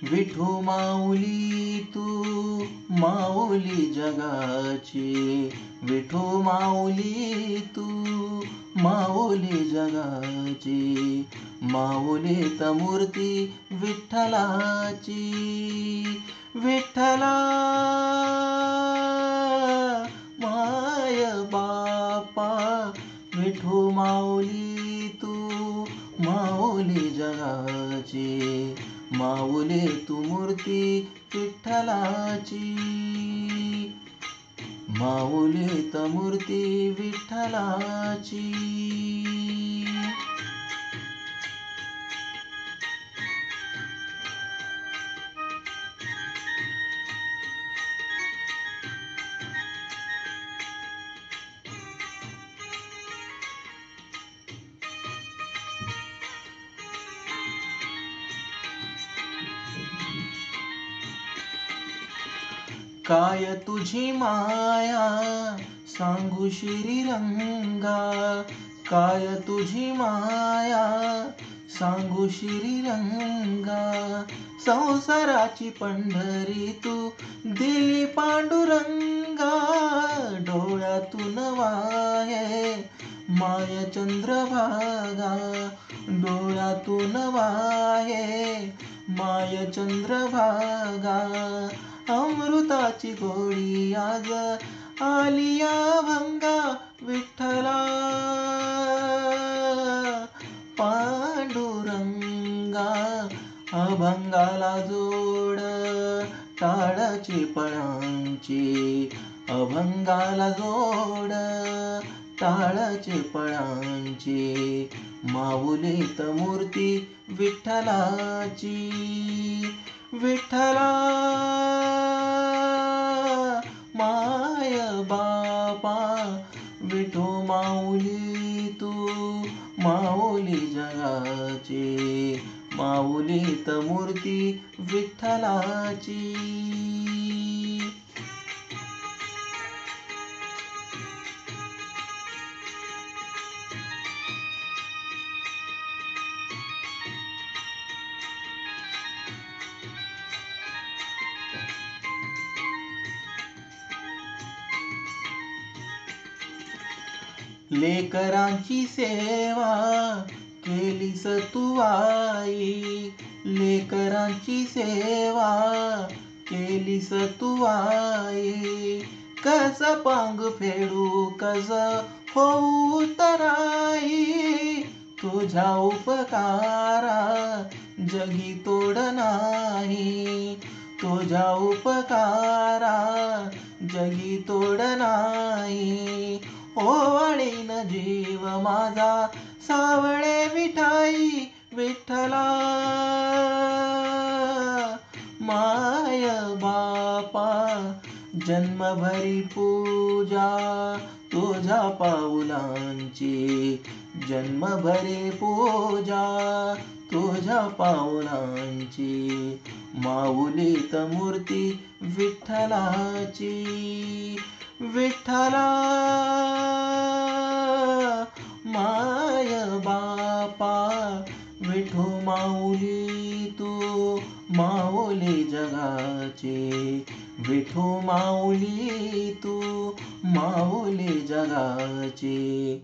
विठू माऊली तू माऊली जगाची, विठू माऊली तू माऊली जगाची, माऊलीत मूर्ती विठ्ठलाची. विठ्ठला माय बापा, विठू माऊली तू माऊली जगाची, माऊली तू मूर्ती विठ्ठलाची, माऊलीत मूर्ती विठ्ठलाची. काय तुझी माया सांगू श्रीरंगा, काय तुझी माया सांगू श्रीरंगा, संसाराची पंढरी तू दिली पांडुरंगा, डोळ्यातून वाहे माय चंद्रभागा, डोळ्यातून वाहे माय चंद्रभागा, अमृताची गोडी आज आली अभंगा, विठ्ठला पांडुरंगा, अभंगाला जोड टाळाची पळांची, अभंगाला जोड टाळाची पळांची, माऊलीत मूर्ती विठ्ठलाची. विठ्ठला माय बापा, विठू माऊली तू माऊली जगाची, माऊलीत मूर्ती विठ्ठलाची. लेकरांची सेवा केलीस तू आई, लेकरांची सेवा केलीस तू आई, कस पांग फेडू कस होऊ तराई, तुझ्या उपकारा जगी तोड नाही, तुझ्या उपकारा जगी तोड नाही, ओवाळीन जीव माझा सावळे विठाई, विठ्ठला माय बापा, जन्मभरी पूजा तुझ्या पाऊलांची, जन्मभरी पूजा तुझ्या पाऊलांची, माऊलीत मूर्ती विठ्ठलाची. विठ्ठला माय बापा, विठू माऊली तू माऊली जगाची, विठू माऊली तू माऊली जगाची,